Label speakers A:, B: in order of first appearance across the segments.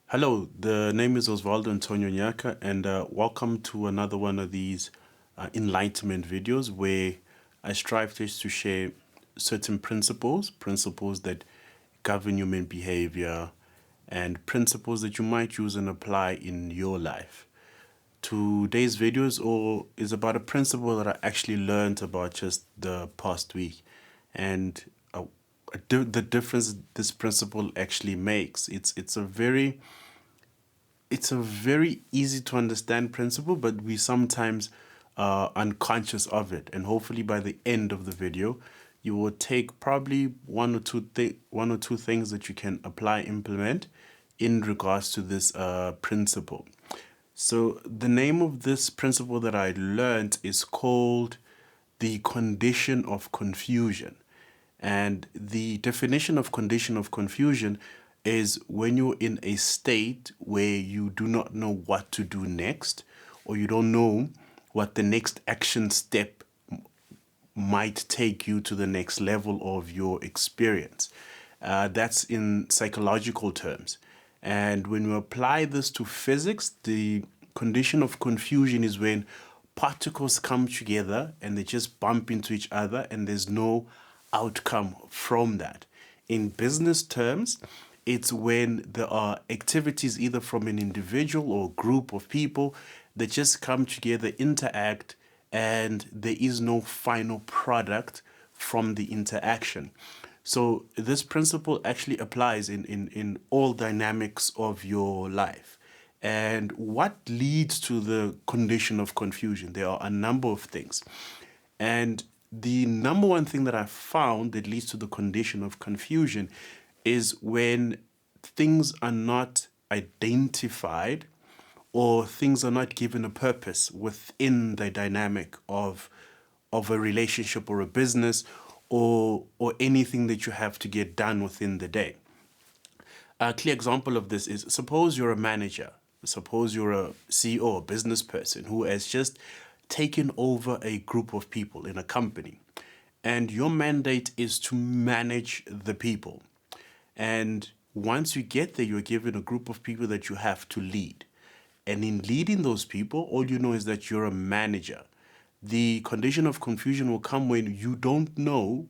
A: Hello, the name is Osvaldo Antonio Nyaka, and welcome to another one of these enlightenment videos where I strive just to share certain principles that govern human behavior, and principles that you might use and apply in your life. Today's is about a principle that I actually learned about just the past week, and the difference this principle actually makes. It's a very easy to understand principle, but we sometimes are unconscious of it. And hopefully, by the end of the video, you will take probably one or two things that you can apply, implement in regards to this principle. So the name of this principle that I learned is called the condition of confusion. And the definition of condition of confusion is when you're in a state where you do not know what to do next, or you don't know what the next action step might take you to the next level of your experience. That's in psychological terms. And when you apply this to physics, the condition of confusion is when particles come together and they just bump into each other and there's no outcome from that. In business terms, it's when there are activities either from an individual or group of people that just come together, interact, and there is no final product from the interaction. So this principle actually applies in all dynamics of your life. And what leads to the condition of confusion? There are a number of things. And the number one thing that I found that leads to the condition of confusion is when things are not identified or things are not given a purpose within the dynamic of a relationship or a business or anything that you have to get done within the day. A clear example of this is, suppose you're a manager, suppose you're a CEO, a business person who has just taken over a group of people in a company, and your mandate is to manage the people. And once you get there, you're given a group of people that you have to lead. And in leading those people, all you know is that you're a manager. The condition of confusion will come when you don't know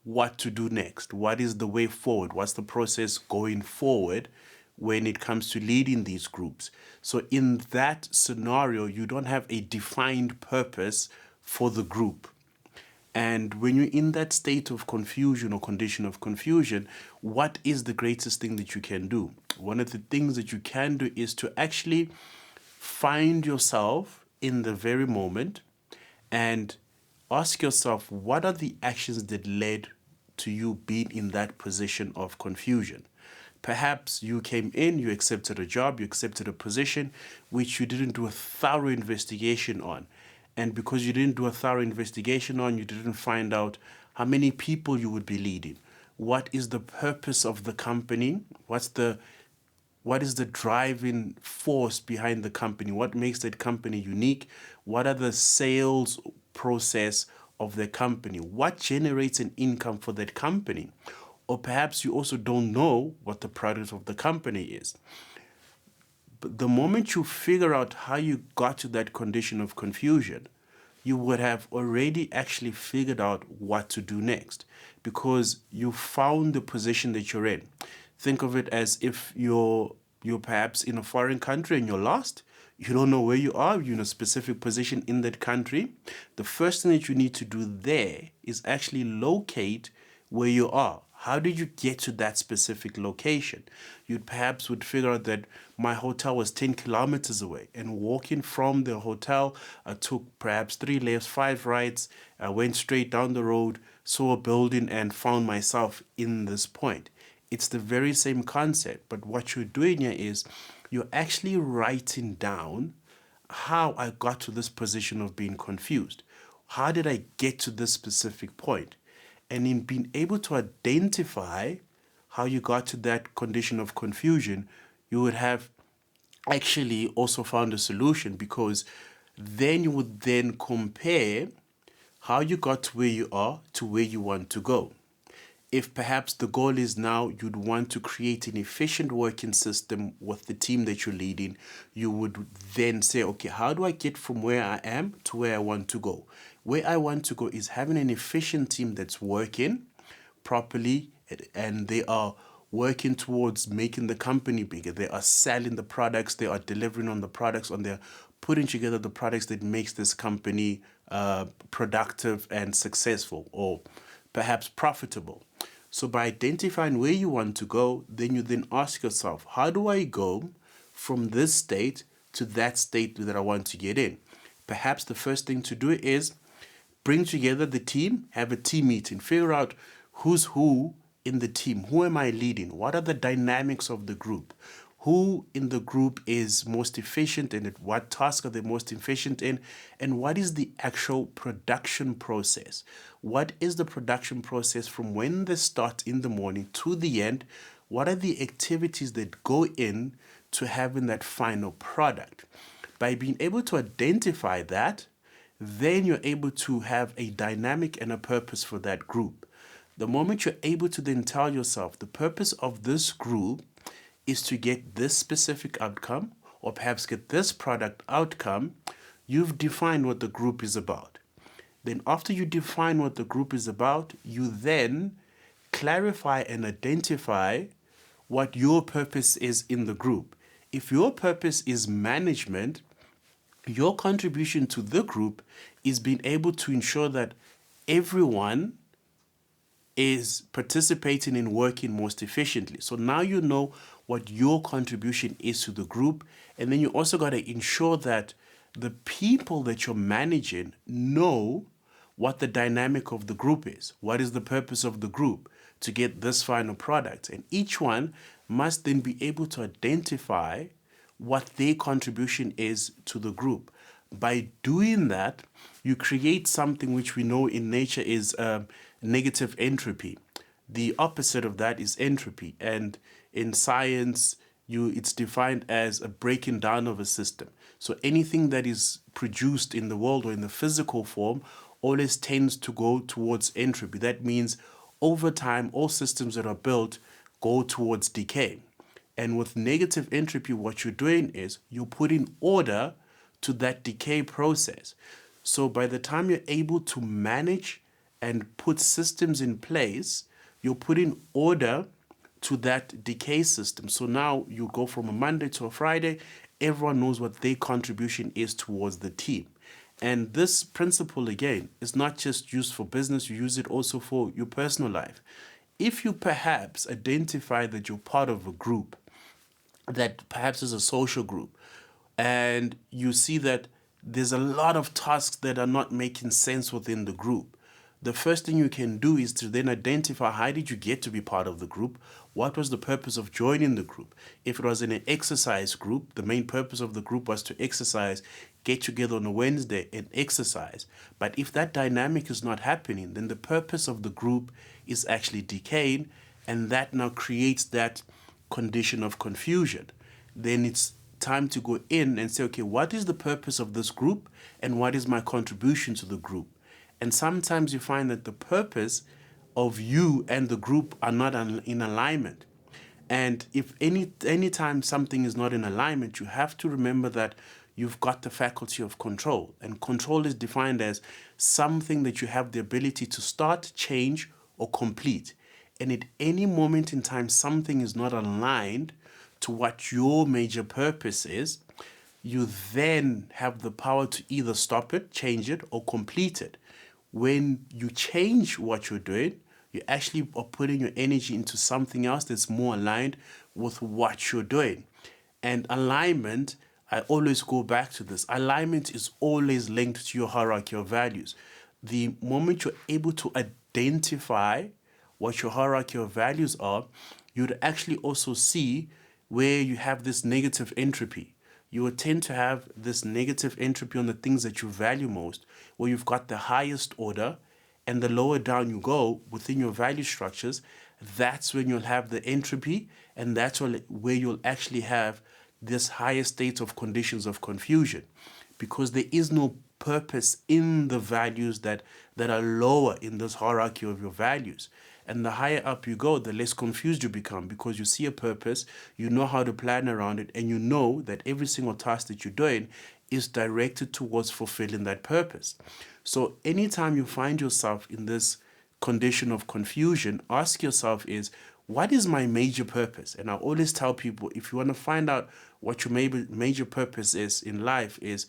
A: what to do next. What is the way forward? What's the process going forward when it comes to leading these groups? So in that scenario, you don't have a defined purpose for the group. And when you're in that state of confusion or condition of confusion, what is the greatest thing that you can do? One of the things that you can do is to actually find yourself in the very moment and ask yourself, what are the actions that led to you being in that position of confusion? Perhaps you came in, you accepted a job, you accepted a position which you didn't do a thorough investigation on. And because you didn't do a thorough investigation on, you didn't find out how many people you would be leading. What is the purpose of the company? What is the driving force behind the company? What makes that company unique? What are the sales process of the company? What generates an income for that company? Or perhaps you also don't know what the product of the company is. But the moment you figure out how you got to that condition of confusion, you would have already actually figured out what to do next because you found the position that you're in. Think of it as if you're perhaps in a foreign country and you're lost. You don't know where you are. You're in a specific position in that country. The first thing that you need to do there is actually locate where you are. How did you get to that specific location? You perhaps would figure out that my hotel was 10 kilometers away, and walking from the hotel, I took perhaps 3 lefts, 5 rights. I went straight down the road, saw a building, and found myself in this point. It's the very same concept, but what you're doing here is you're actually writing down how I got to this position of being confused. How did I get to this specific point? And in being able to identify how you got to that condition of confusion, you would have actually also found a solution, because then you would then compare how you got to where you are to where you want to go. If perhaps the goal is now you'd want to create an efficient working system with the team that you're leading, you would then say, okay, how do I get from where I am to where I want to go? Where I want to go is having an efficient team that's working properly, and they are working towards making the company bigger. They are selling the products, they are delivering on the products, and they're putting together the products that makes this company productive and successful, or perhaps profitable. So by identifying where you want to go, then you then ask yourself, how do I go from this state to that state that I want to get in? Perhaps the first thing to do is bring together the team, have a team meeting, figure out who's who in the team. Who am I leading? What are the dynamics of the group? Who in the group is most efficient in it? What tasks are they most efficient in? And what is the actual production process? What is the production process from when they start in the morning to the end? What are the activities that go in to having that final product? By being able to identify that, then you're able to have a dynamic and a purpose for that group. The moment you're able to then tell yourself the purpose of this group is to get this specific outcome, or perhaps get this product outcome, you've defined what the group is about. Then after you define what the group is about, you then clarify and identify what your purpose is in the group. If your purpose is management, your contribution to the group is being able to ensure that everyone is participating in working most efficiently. So now you know what your contribution is to the group, and then you also got to ensure that the people that you're managing know what the dynamic of the group is. What is the purpose of the group to get this final product? And each one must then be able to identify what their contribution is to the group. By doing that, you create something which we know in nature is negative entropy. The opposite of that is entropy. And in science, it's defined as a breaking down of a system. So anything that is produced in the world or in the physical form always tends to go towards entropy. That means over time, all systems that are built go towards decay. And with negative entropy, what you're doing is you're putting order to that decay process. So by the time you're able to manage and put systems in place, you're putting order to that decay system. So now you go from a Monday to a Friday, everyone knows what their contribution is towards the team. And this principle, again, is not just used for business, you use it also for your personal life. If you perhaps identify that you're part of a group, that perhaps is a social group, and you see that there's a lot of tasks that are not making sense within the group, the first thing you can do is to then identify, how did you get to be part of the group? What was the purpose of joining the group? If it was in an exercise group, the main purpose of the group was to exercise, get together on a Wednesday and exercise. But if that dynamic is not happening, then the purpose of the group is actually decaying, and that now creates that condition of confusion. Then it's time to go in and say, okay, what is the purpose of this group and what is my contribution to the group? And sometimes you find that the purpose of you and the group are not in alignment. And if any time something is not in alignment, you have to remember that you've got the faculty of control. And control is defined as something that you have the ability to start, change, or complete. And at any moment in time, something is not aligned to what your major purpose is, you then have the power to either stop it, change it, or complete it. When you change what you're doing, you actually are putting your energy into something else that's more aligned with what you're doing. And alignment, I always go back to this. Alignment is always linked to your hierarchy of values. The moment you're able to identify what your hierarchy of values are, you'd actually also see where you have this negative entropy. You will tend to have this negative entropy on the things that you value most, where you've got the highest order, and the lower down you go within your value structures, that's when you'll have the entropy, and that's where you'll actually have this higher state of conditions of confusion, because there is no purpose in the values that are lower in this hierarchy of your values. And the higher up you go, the less confused you become, because you see a purpose, you know how to plan around it, and you know that every single task that you're doing is directed towards fulfilling that purpose. So anytime you find yourself in this condition of confusion, ask yourself is, what is my major purpose? And I always tell people, if you want to find out what your major purpose is in life, is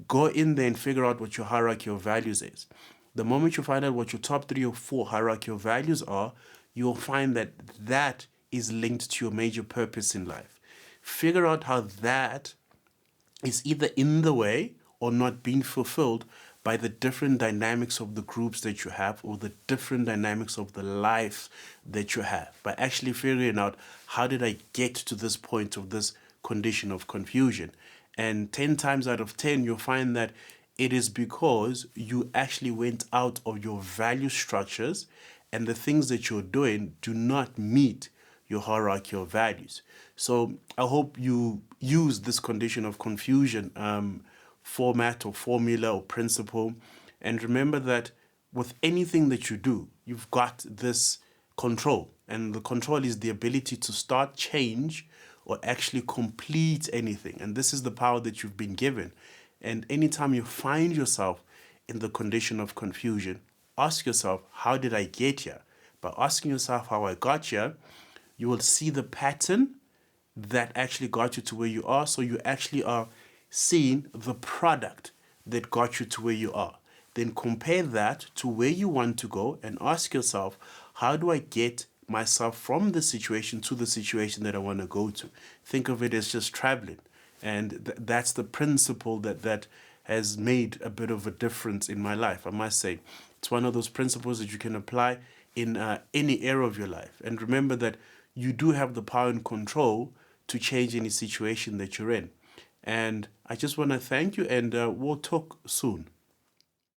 A: go in there and figure out what your hierarchy of values is. The moment you find out what your top 3 or 4 hierarchy of values are, you'll find that that is linked to your major purpose in life. Figure out how that is either in the way or not being fulfilled by the different dynamics of the groups that you have, or the different dynamics of the life that you have. By actually figuring out, how did I get to this point of this condition of confusion? And 10 times out of 10, you'll find that it is because you actually went out of your value structures, and the things that you're doing do not meet your hierarchy of values. So I hope you use this condition of confusion format or formula or principle. And remember that with anything that you do, you've got this control. And the control is the ability to start change or actually complete anything. And this is the power that you've been given. And anytime you find yourself in the condition of confusion, ask yourself, how did I get here? By asking yourself how I got here, you will see the pattern that actually got you to where you are. So you actually are seeing the product that got you to where you are. Then compare that to where you want to go and ask yourself, how do I get myself from the situation to the situation that I want to go to? Think of it as just traveling. And that's the principle that has made a bit of a difference in my life, I must say. It's one of those principles that you can apply in any area of your life. And remember that you do have the power and control to change any situation that you're in. And I just want to thank you, and we'll talk soon.